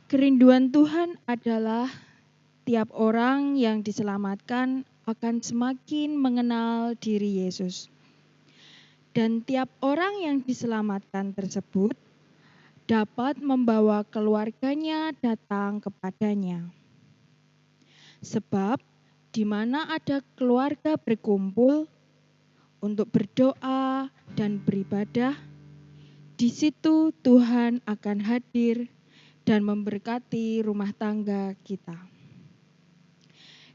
Kerinduan Tuhan adalah tiap orang yang diselamatkan akan semakin mengenal diri Yesus. Dan tiap orang yang diselamatkan tersebut dapat membawa keluarganya datang kepadanya. Sebab di mana ada keluarga berkumpul untuk berdoa dan beribadah, di situ Tuhan akan hadir dan memberkati rumah tangga kita.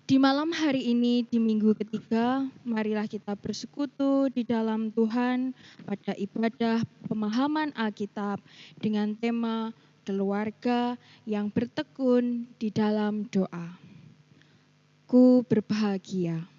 Di malam hari ini, di minggu ketiga, marilah kita bersekutu di dalam Tuhan pada ibadah pemahaman Alkitab dengan tema keluarga yang bertekun di dalam doa. Ku berbahagia.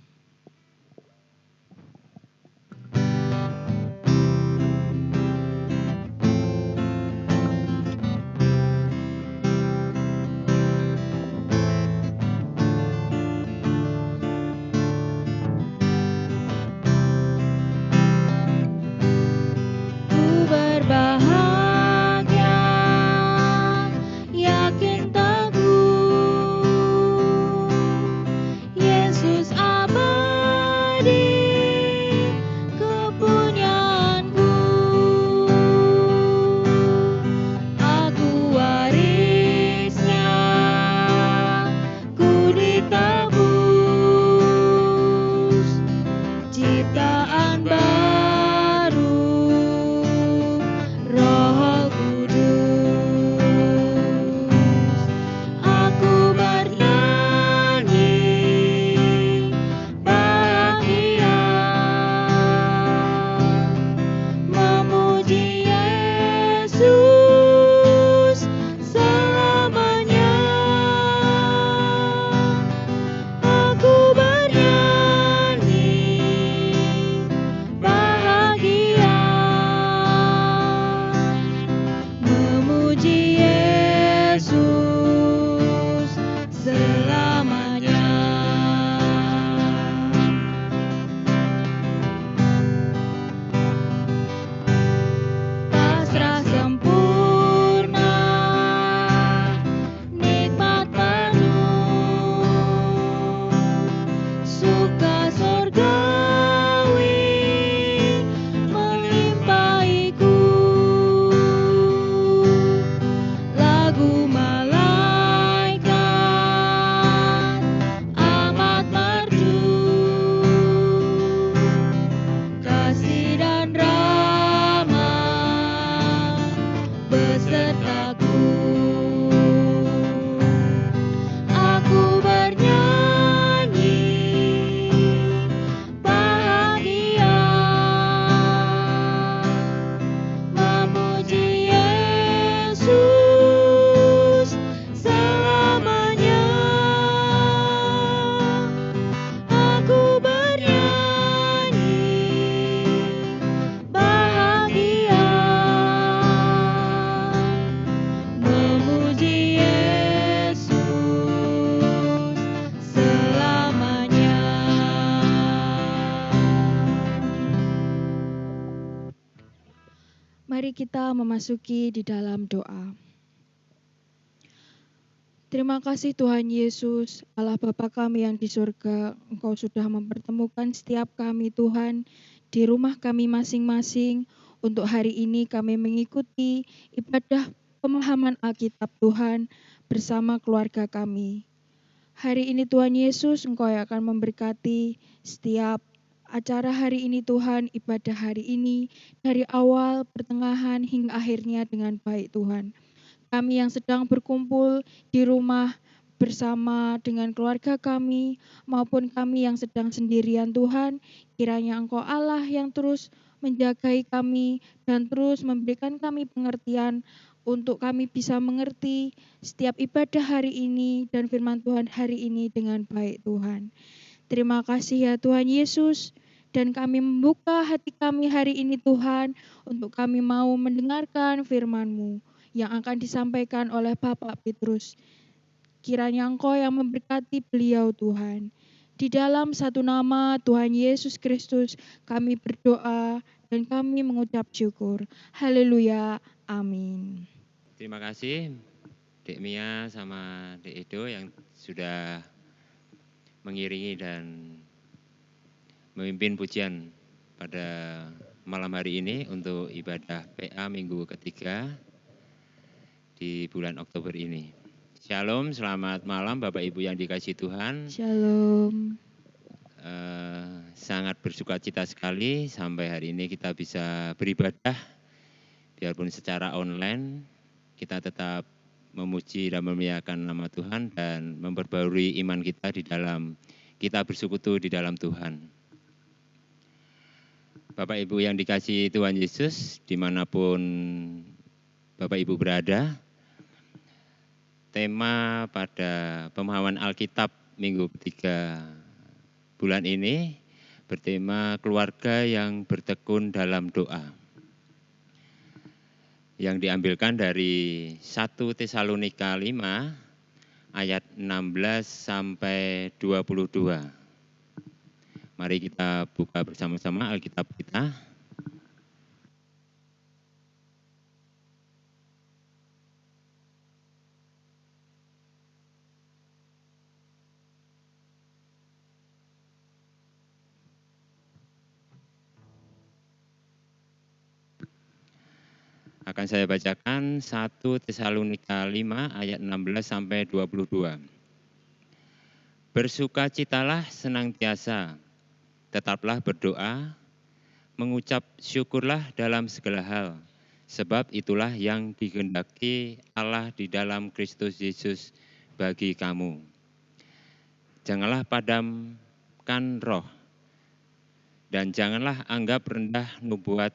Mari kita memasuki di dalam doa. Terima kasih Tuhan Yesus, Allah Bapa kami yang di surga, Engkau sudah mempertemukan setiap kami Tuhan di rumah kami masing-masing. Untuk hari ini kami mengikuti ibadah pemahaman Alkitab Tuhan bersama keluarga kami. Hari ini Tuhan Yesus, Engkau yang akan memberkati setiap acara hari ini Tuhan, ibadah hari ini, dari awal, pertengahan, hingga akhirnya dengan baik Tuhan. Kami yang sedang berkumpul di rumah bersama dengan keluarga kami, maupun kami yang sedang sendirian Tuhan, kiranya Engkau Allah yang terus menjagai kami dan terus memberikan kami pengertian untuk kami bisa mengerti setiap ibadah hari ini dan firman Tuhan hari ini dengan baik Tuhan. Terima kasih ya Tuhan Yesus. Dan kami membuka hati kami hari ini Tuhan, untuk kami mau mendengarkan firman-Mu yang akan disampaikan oleh Bapak Petrus. Kiranya Engkau yang memberkati beliau Tuhan. Di dalam satu nama Tuhan Yesus Kristus kami berdoa dan kami mengucap syukur. Haleluya. Amin. Terima kasih. Dek Mia sama Dek Edo yang sudah mengiringi dan memimpin pujian pada malam hari ini untuk ibadah PA minggu ketiga di bulan Oktober ini. Shalom, selamat malam Bapak Ibu yang dikasihi Tuhan. Shalom. Sangat bersuka cita sekali sampai hari ini kita bisa beribadah biarpun secara online. Kita tetap memuji dan memuliakan nama Tuhan dan memperbarui iman kita di dalam kita bersekutu di dalam Tuhan. Bapak Ibu yang dikasihi Tuhan Yesus, dimanapun Bapak Ibu berada, tema pada pemahaman Alkitab minggu ketiga bulan ini bertema keluarga yang bertekun dalam doa. Yang diambilkan dari 1 Tesalonika 5 ayat 16 sampai 22. Mari kita buka bersama-sama Alkitab kita. Akan saya bacakan 1 Tesalonika 5 ayat 16 sampai 22. Bersukacitalah senantiasa, tetaplah berdoa, mengucap syukurlah dalam segala hal, sebab itulah yang dikehendaki Allah di dalam Kristus Yesus bagi kamu. Janganlah padamkan roh, dan janganlah anggap rendah nubuat.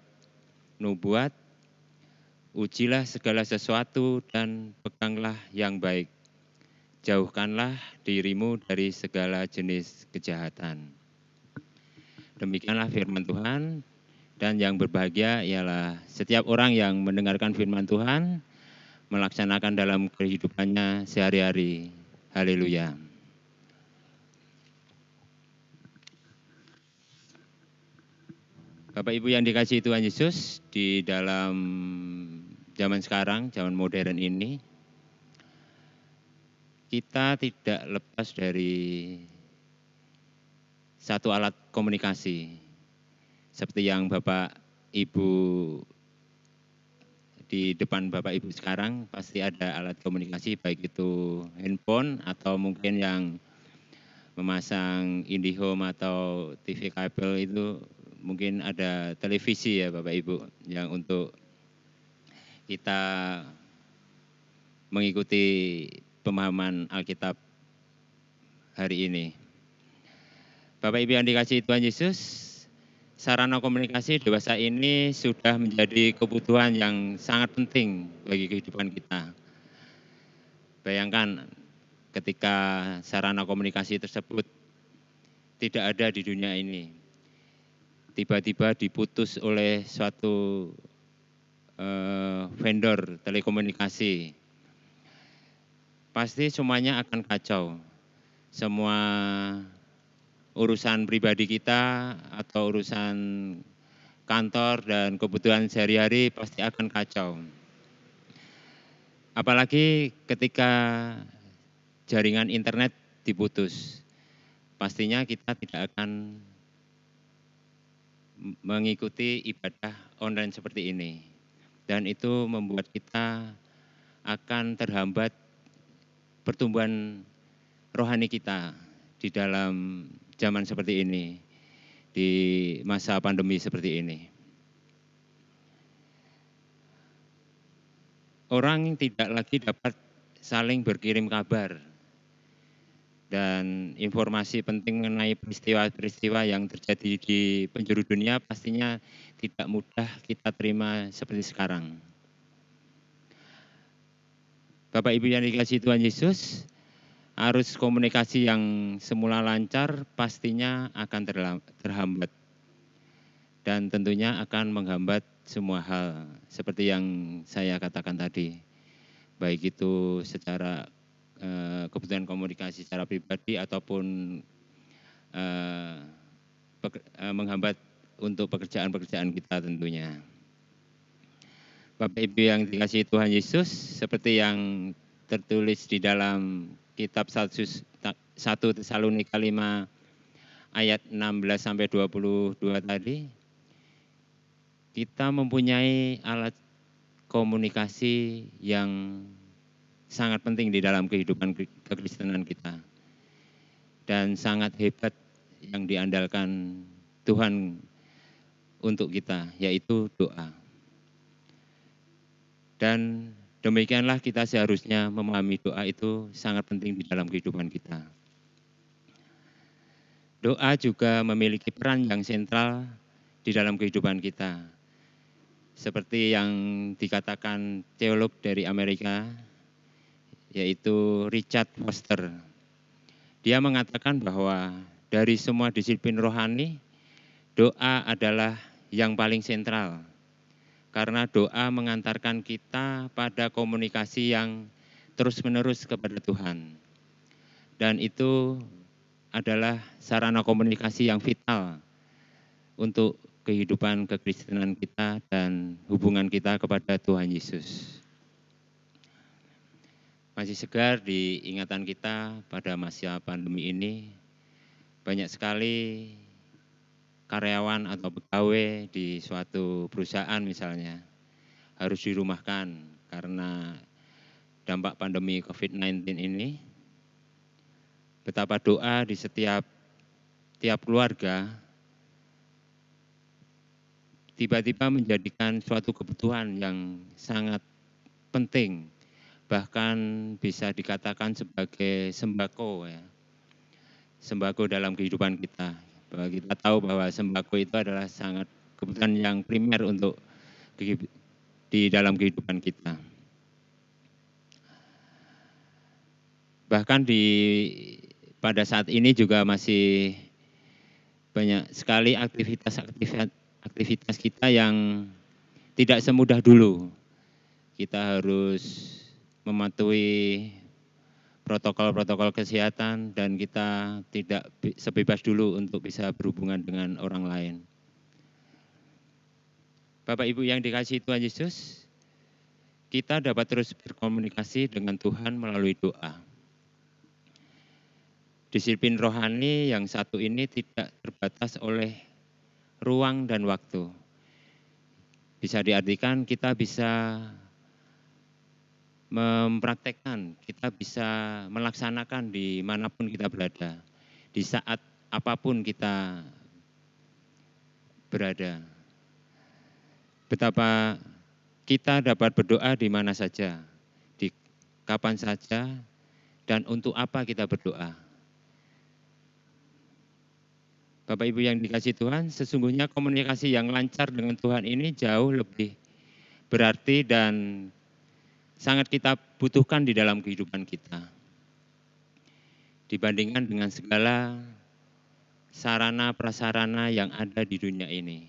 Ujilah segala sesuatu dan peganglah yang baik. Jauhkanlah dirimu dari segala jenis kejahatan. Demikianlah firman Tuhan, dan yang berbahagia ialah setiap orang yang mendengarkan firman Tuhan, melaksanakan dalam kehidupannya sehari-hari. Haleluya. Bapak Ibu yang dikasihi Tuhan Yesus, di dalam zaman sekarang, zaman modern ini, kita tidak lepas dari satu alat komunikasi. Seperti yang Bapak Ibu di depan Bapak Ibu sekarang, pasti ada alat komunikasi, baik itu handphone atau mungkin yang memasang IndiHome atau TV kabel itu mungkin ada televisi ya Bapak Ibu, yang untuk kita mengikuti pemahaman Alkitab hari ini. Bapak Ibu yang dikasihi Tuhan Yesus, sarana komunikasi dewasa ini sudah menjadi kebutuhan yang sangat penting bagi kehidupan kita. Bayangkan ketika sarana komunikasi tersebut tidak ada di dunia ini, tiba-tiba diputus oleh suatu vendor telekomunikasi, pasti semuanya akan kacau. Semua urusan pribadi kita atau urusan kantor dan kebutuhan sehari-hari pasti akan kacau. Apalagi ketika jaringan internet diputus, pastinya kita tidak akan mengikuti ibadah online seperti ini. Dan itu membuat kita akan terhambat pertumbuhan rohani kita di dalam zaman seperti ini, di masa pandemi seperti ini. Orang tidak lagi dapat saling berkirim kabar dan informasi penting mengenai peristiwa-peristiwa yang terjadi di penjuru dunia pastinya tidak mudah kita terima seperti sekarang. Bapak Ibu yang dikasihi Tuhan Yesus, arus komunikasi yang semula lancar pastinya akan terhambat dan tentunya akan menghambat semua hal seperti yang saya katakan tadi, baik itu secara kebutuhan komunikasi secara pribadi ataupun menghambat untuk pekerjaan-pekerjaan kita tentunya. Bapak Ibu yang dikasihi Tuhan Yesus, seperti yang tertulis di dalam kitab 1 Tesalonika 5 ayat 16 sampai 22 tadi, kita mempunyai alat komunikasi yang sangat penting di dalam kehidupan kekristenan kita dan sangat hebat yang diandalkan Tuhan untuk kita, yaitu doa. Dan demikianlah kita seharusnya memahami doa itu sangat penting di dalam kehidupan kita. Doa juga memiliki peran yang sentral di dalam kehidupan kita. Seperti yang dikatakan teolog dari Amerika, yaitu Richard Foster. Dia mengatakan bahwa dari semua disiplin rohani, doa adalah yang paling sentral. Karena doa mengantarkan kita pada komunikasi yang terus-menerus kepada Tuhan. Dan itu adalah sarana komunikasi yang vital untuk kehidupan kekristenan kita dan hubungan kita kepada Tuhan Yesus. Masih segar di ingatan kita pada masa pandemi ini, banyak sekali karyawan atau pegawai di suatu perusahaan misalnya harus dirumahkan karena dampak pandemi COVID-19 ini. Betapa doa di setiap keluarga tiba-tiba menjadikan suatu kebutuhan yang sangat penting, bahkan bisa dikatakan sebagai sembako ya. Sembako dalam kehidupan kita. Bahwa kita tahu bahwa sembako itu adalah sangat kebutuhan yang primer untuk di dalam kehidupan kita. Bahkan pada saat ini juga masih banyak sekali aktivitas kita yang tidak semudah dulu. Kita harus mematuhi protokol-protokol kesehatan dan kita tidak sebebas dulu untuk bisa berhubungan dengan orang lain. Bapak Ibu yang dikasihi Tuhan Yesus, kita dapat terus berkomunikasi dengan Tuhan melalui doa. Disiplin rohani yang satu ini tidak terbatas oleh ruang dan waktu. Bisa diartikan kita bisa mempraktekkan, kita bisa melaksanakan dimanapun kita berada, di saat apapun kita berada. Betapa kita dapat berdoa di mana saja, di kapan saja, dan untuk apa kita berdoa. Bapak Ibu yang dikasihi Tuhan, sesungguhnya komunikasi yang lancar dengan Tuhan ini jauh lebih berarti dan sangat kita butuhkan di dalam kehidupan kita. Dibandingkan dengan segala sarana prasarana yang ada di dunia ini.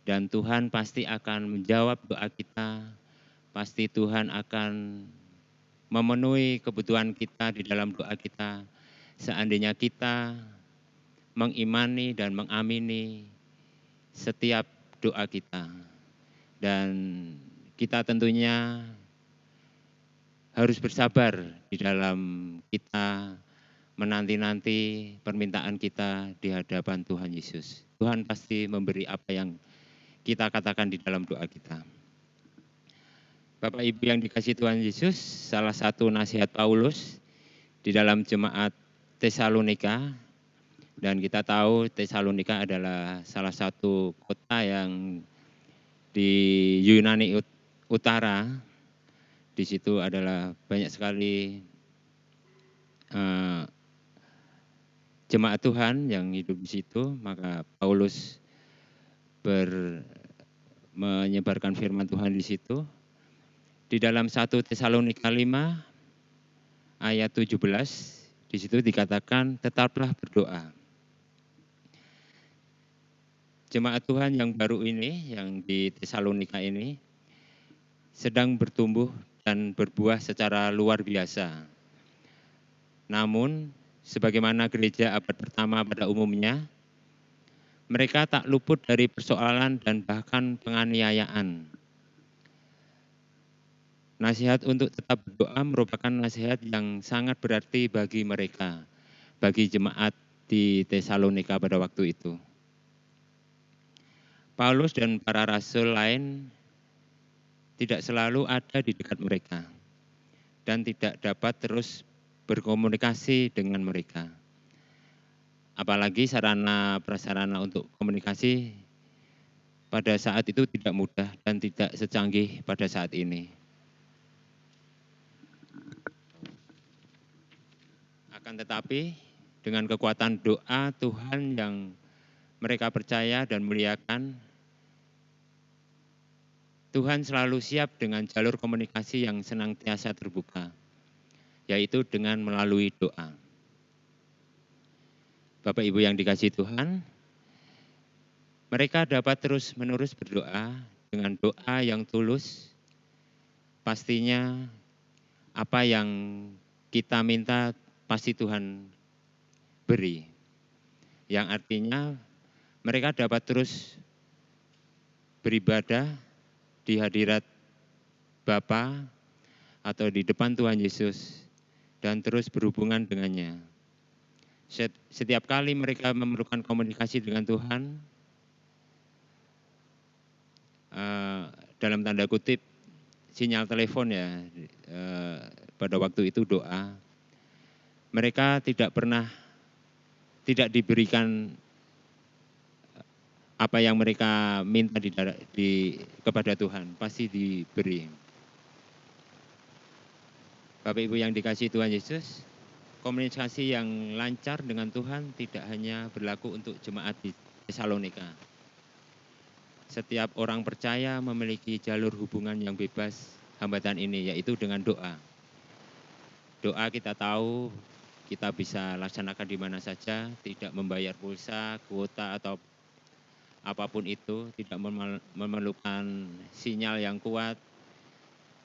Dan Tuhan pasti akan menjawab doa kita, pasti Tuhan akan memenuhi kebutuhan kita di dalam doa kita, seandainya kita mengimani dan mengamini setiap doa kita. Dan kita tentunya harus bersabar di dalam kita menanti-nanti permintaan kita di hadapan Tuhan Yesus. Tuhan pasti memberi apa yang kita katakan di dalam doa kita. Bapak Ibu yang dikasihi Tuhan Yesus, salah satu nasihat Paulus di dalam jemaat Tesalonika, dan kita tahu Tesalonika adalah salah satu kota yang di Yunani Utara. Di situ adalah banyak sekali jemaat Tuhan yang hidup di situ, maka Paulus menyebarkan firman Tuhan di situ. Di dalam 1 Tesalonika 5 ayat 17, di situ dikatakan tetaplah berdoa. Jemaat Tuhan yang baru ini, yang di Tesalonika ini, sedang bertumbuh dan berbuah secara luar biasa. Namun, sebagaimana gereja abad pertama pada umumnya, mereka tak luput dari persoalan dan bahkan penganiayaan. Nasihat untuk tetap berdoa merupakan nasihat yang sangat berarti bagi mereka, bagi jemaat di Tesalonika pada waktu itu. Paulus dan para rasul lain tidak selalu ada di dekat mereka dan tidak dapat terus berkomunikasi dengan mereka. Apalagi sarana prasarana untuk komunikasi pada saat itu tidak mudah dan tidak secanggih pada saat ini. Akan tetapi dengan kekuatan doa Tuhan yang mereka percaya dan muliakan, Tuhan selalu siap dengan jalur komunikasi yang senantiasa terbuka, yaitu dengan melalui doa. Bapak Ibu yang dikasihi Tuhan, mereka dapat terus-menerus berdoa dengan doa yang tulus. Pastinya apa yang kita minta pasti Tuhan beri. Yang artinya mereka dapat terus beribadah di hadirat Bapa atau di depan Tuhan Yesus dan terus berhubungan dengannya. Setiap kali mereka memerlukan komunikasi dengan Tuhan, dalam tanda kutip sinyal telepon ya, pada waktu itu doa, mereka tidak diberikan apa yang mereka minta kepada Tuhan, pasti diberi. Bapak Ibu yang dikasihi Tuhan Yesus, komunikasi yang lancar dengan Tuhan tidak hanya berlaku untuk jemaat di Tesalonika. Setiap orang percaya memiliki jalur hubungan yang bebas hambatan ini, yaitu dengan doa. Doa kita tahu kita bisa laksanakan di mana saja, tidak membayar pulsa, kuota, atau apapun itu, tidak memerlukan sinyal yang kuat.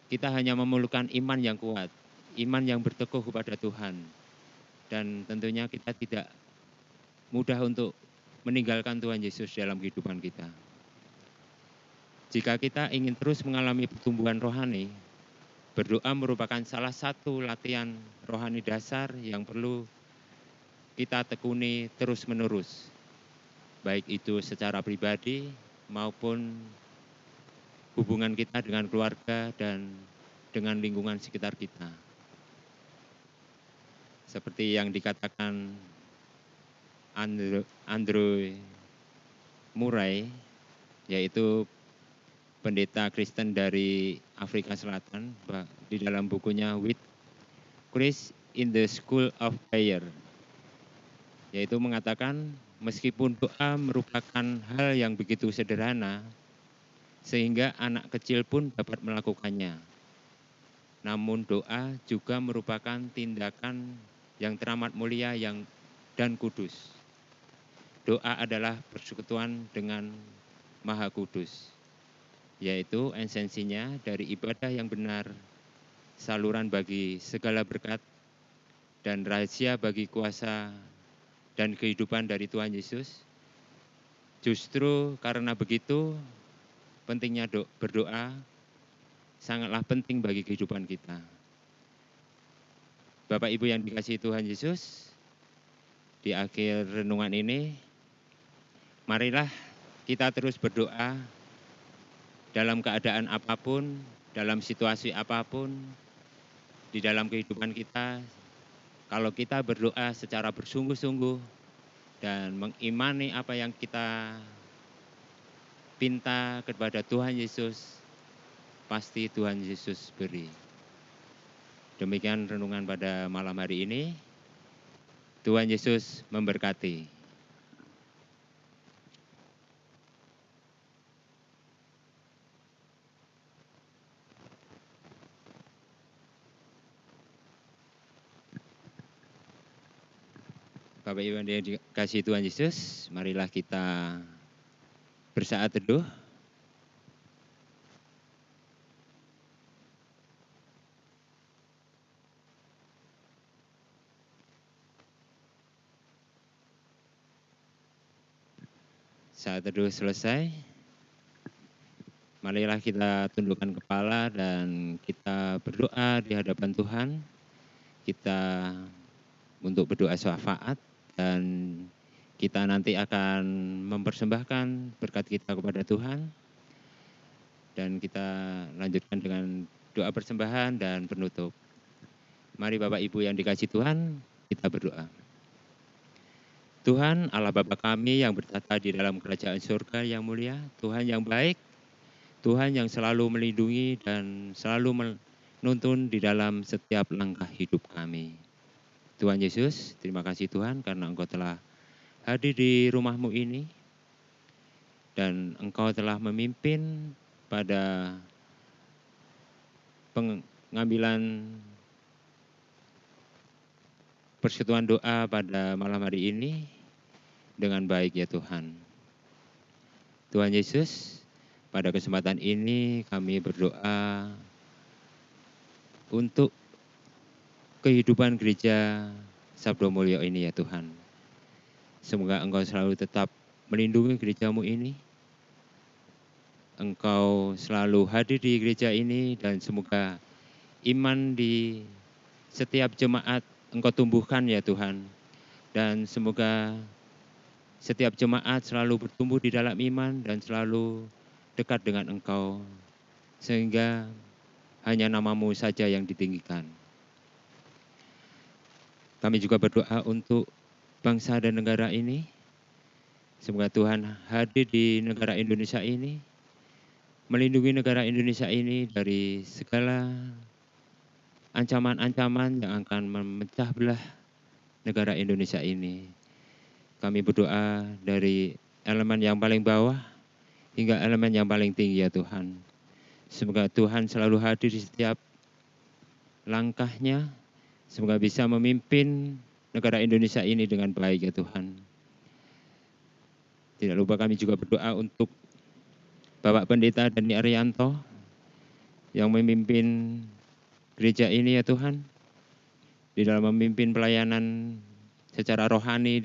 Kita hanya memerlukan iman yang kuat, iman yang berteguh kepada Tuhan. Dan tentunya kita tidak mudah untuk meninggalkan Tuhan Yesus dalam kehidupan kita. Jika kita ingin terus mengalami pertumbuhan rohani, berdoa merupakan salah satu latihan rohani dasar yang perlu kita tekuni terus-menerus, baik itu secara pribadi maupun hubungan kita dengan keluarga dan dengan lingkungan sekitar kita. Seperti yang dikatakan Andrew Murray, yaitu pendeta Kristen dari Afrika Selatan, di dalam bukunya With Christ in the School of Prayer, yaitu mengatakan meskipun doa merupakan hal yang begitu sederhana sehingga anak kecil pun dapat melakukannya, namun doa juga merupakan tindakan yang teramat mulia dan kudus. Doa adalah persekutuan dengan Maha Kudus, yaitu esensinya dari ibadah yang benar, saluran bagi segala berkat, dan rahasia bagi kuasa dan kehidupan dari Tuhan Yesus. Justru karena begitu, pentingnya berdoa sangatlah penting bagi kehidupan kita. Bapak Ibu yang dikasihi Tuhan Yesus, di akhir renungan ini, marilah kita terus berdoa dalam keadaan apapun, dalam situasi apapun, di dalam kehidupan kita. Kalau kita berdoa secara bersungguh-sungguh dan mengimani apa yang kita pinta kepada Tuhan Yesus, pasti Tuhan Yesus beri. Demikian renungan pada malam hari ini. Tuhan Yesus memberkati. Bapak Ibu yang dikasihi Tuhan Yesus, marilah kita bersaat teduh. Saat teduh selesai, Marilah kita tundukkan kepala dan kita berdoa di hadapan Tuhan. Kita untuk berdoa syafaat dan kita nanti akan mempersembahkan berkat kita kepada Tuhan. Dan kita lanjutkan dengan doa persembahan dan penutup. Mari Bapak Ibu yang dikasihi Tuhan, kita berdoa. Tuhan Allah Bapa kami yang bertata di dalam kerajaan surga yang mulia, Tuhan yang baik, Tuhan yang selalu melindungi dan selalu menuntun di dalam setiap langkah hidup kami. Tuhan Yesus, terima kasih Tuhan karena Engkau telah hadir di rumah-Mu ini dan Engkau telah memimpin pada pengambilan persekutuan doa pada malam hari ini dengan baik ya Tuhan. Tuhan Yesus, pada kesempatan ini kami berdoa untuk kehidupan gereja Sabdo Mulyo ini ya Tuhan. Semoga Engkau selalu tetap melindungi gereja-Mu ini. Engkau selalu hadir di gereja ini dan semoga iman di setiap jemaat Engkau tumbuhkan ya Tuhan. Dan semoga setiap jemaat selalu bertumbuh di dalam iman dan selalu dekat dengan Engkau. Sehingga hanya nama-Mu saja yang ditinggikan. Kami juga berdoa untuk bangsa dan negara ini. Semoga Tuhan hadir di negara Indonesia ini. Melindungi negara Indonesia ini dari segala ancaman-ancaman yang akan memecah belah negara Indonesia ini. Kami berdoa dari elemen yang paling bawah hingga elemen yang paling tinggi ya Tuhan. Semoga Tuhan selalu hadir di setiap langkahnya. Semoga bisa memimpin negara Indonesia ini dengan baik ya Tuhan. Tidak lupa kami juga berdoa untuk Bapak Pendeta Dani Arianto yang memimpin gereja ini ya Tuhan. Di dalam memimpin pelayanan secara rohani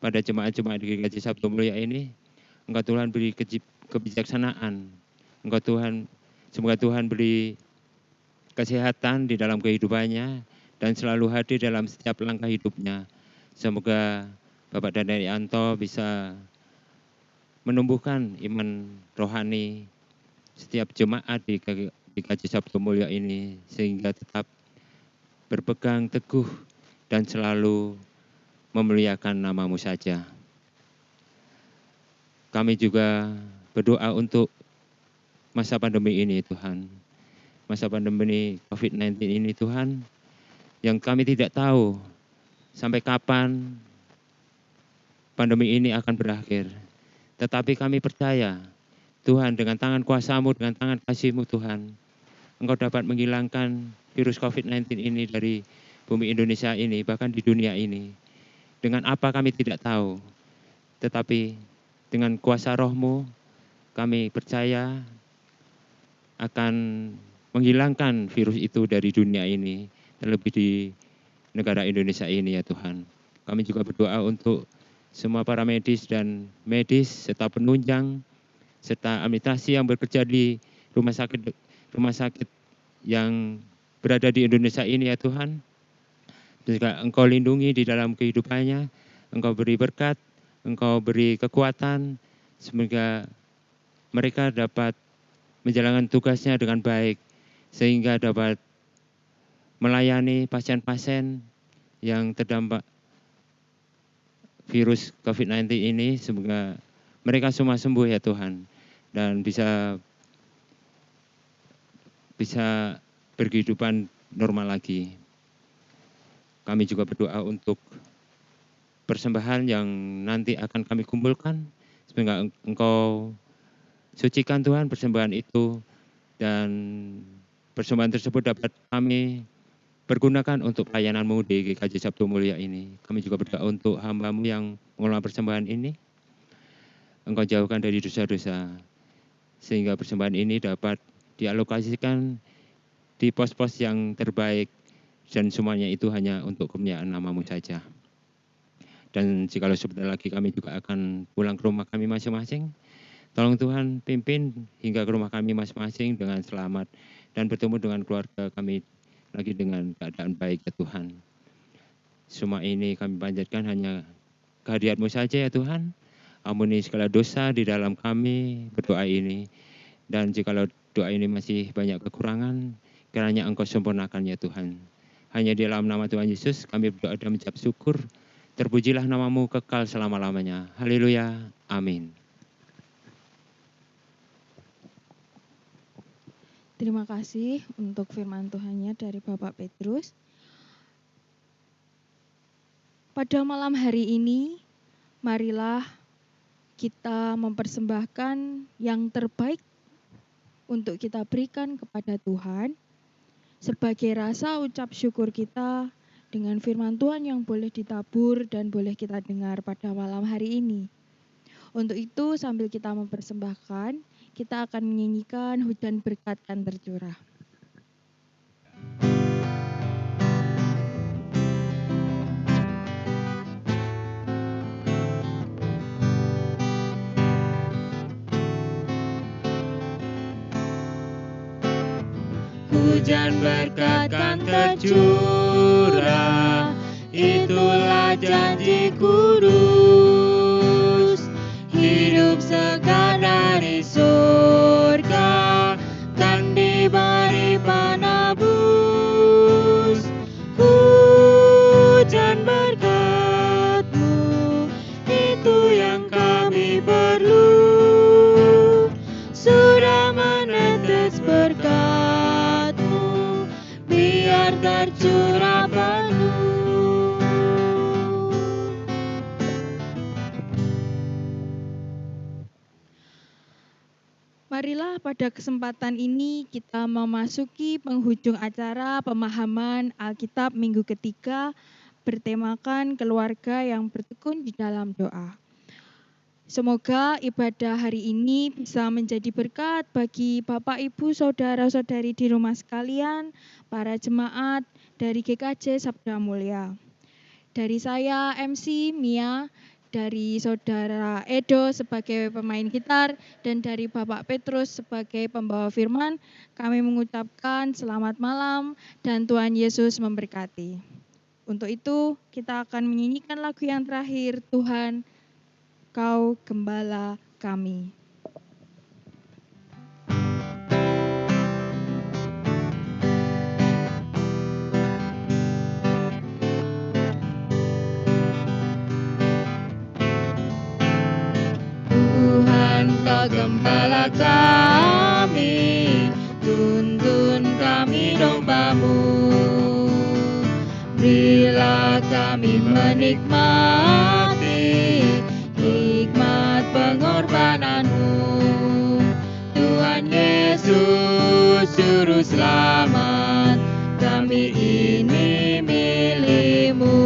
pada jemaat-jemaat di Gereja Sabdo Mulyo ini, Engkau Tuhan beri kebijaksanaan. Engkau Tuhan, semoga Tuhan beri kesehatan di dalam kehidupannya dan selalu hadir dalam setiap langkah hidupnya. Semoga Bapak Dani Arianto bisa menumbuhkan iman rohani setiap jemaat di Gereja Sabdo Mulyo ini sehingga tetap berpegang teguh dan selalu memuliakan nama-Mu saja. Kami juga berdoa untuk masa pandemi ini Tuhan. Masa pandemi COVID-19 ini Tuhan, yang kami tidak tahu sampai kapan pandemi ini akan berakhir. Tetapi kami percaya Tuhan dengan tangan kuasa-Mu, dengan tangan kasih-Mu Tuhan, Engkau dapat menghilangkan virus COVID-19 ini dari bumi Indonesia ini, bahkan di dunia ini. Dengan apa kami tidak tahu, tetapi dengan kuasa Roh-Mu, kami percaya akan menghilangkan virus itu dari dunia ini, terlebih di negara Indonesia ini ya Tuhan. Kami juga berdoa untuk semua para medis dan medis, serta penunjang, serta administrasi yang bekerja di rumah sakit yang berada di Indonesia ini ya Tuhan. Juga Engkau lindungi di dalam kehidupannya, Engkau beri berkat, Engkau beri kekuatan, semoga mereka dapat menjalankan tugasnya dengan baik, sehingga dapat melayani pasien-pasien yang terdampak virus COVID-19 ini. Semoga mereka semua sembuh ya Tuhan, dan bisa berkehidupan normal lagi. Kami juga berdoa untuk persembahan yang nanti akan kami kumpulkan. Semoga Engkau sucikan Tuhan persembahan itu, dan persembahan tersebut dapat kami pergunakan untuk pelayanan-Mu di GKJ Sabdo Mulyo ini. Kami juga berdoa untuk hamba-Mu yang mengelola persembahan ini. Engkau jauhkan dari dosa-dosa, sehingga persembahan ini dapat dialokasikan di pos-pos yang terbaik, dan semuanya itu hanya untuk kemuliaan nama-Mu saja. Dan jikalau sebentar lagi kami juga akan pulang ke rumah kami masing-masing, Tolong Tuhan pimpin hingga ke rumah kami masing-masing dengan selamat dan bertemu dengan keluarga kami lagi dengan keadaan baik ya Tuhan. Semua ini kami panjatkan hanya kehadirat-Mu saja ya Tuhan. Ampuni segala dosa di dalam kami berdoa ini. Dan jikalau doa ini masih banyak kekurangan, kiranya Engkau sempurnakan ya Tuhan. Hanya di dalam nama Tuhan Yesus kami berdoa dan mengucap syukur. Terpujilah nama-Mu kekal selama-lamanya. Haleluya. Amin. Terima kasih untuk firman Tuhannya dari Bapak Petrus. Pada malam hari ini, marilah kita mempersembahkan yang terbaik untuk kita berikan kepada Tuhan sebagai rasa ucap syukur kita dengan firman Tuhan yang boleh ditabur dan boleh kita dengar pada malam hari ini. Untuk itu, sambil kita mempersembahkan, kita akan menyanyikan Hujan Berkat Kan Tercurah. Hujan berkat kan tercurah, itulah janji kudus. Hidup segar dari surga kan diberi penebus. Hujan berkat-Mu itu yang kami perlu. Sudah menetes berkat-Mu, biar tercurah penuh. Marilah pada kesempatan ini kita memasuki penghujung acara pemahaman Alkitab minggu ketiga bertemakan keluarga yang bertekun di dalam doa. Semoga ibadah hari ini bisa menjadi berkat bagi Bapak, Ibu, Saudara-saudari di rumah sekalian, para jemaat dari GKJ Sabda Mulia. Dari saya MC Mia, dari Saudara Edo sebagai pemain gitar, dan dari Bapak Petrus sebagai pembawa firman, kami mengucapkan selamat malam dan Tuhan Yesus memberkati. Untuk itu, kita akan menyanyikan lagu yang terakhir, Tuhan, Kau Gembala kami. Tuhan Kau gembala kami, tuntun kami domba-Mu. Berilah kami menikmati hikmat pengorbanan-Mu. Tuhan Yesus Juru Selamat, kami ini milik-Mu.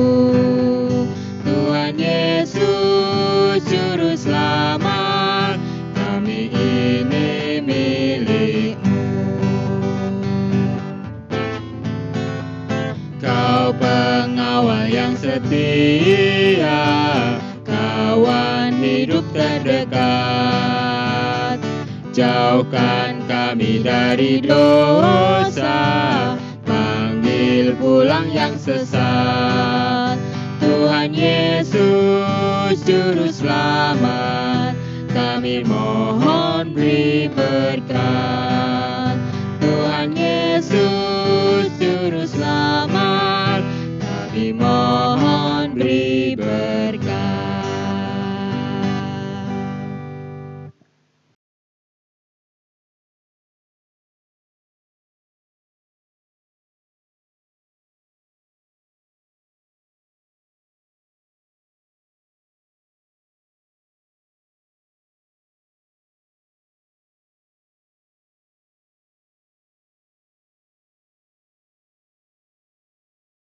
Tuhan Yesus Juru Selamat, kami ini milik-Mu. Kau pengawal yang setia, kawan hidup terdekat. Jauhkan kami dari dosa, panggil pulang yang sesat. Tuhan Yesus Juru Selamat, kami mohon beri berkat.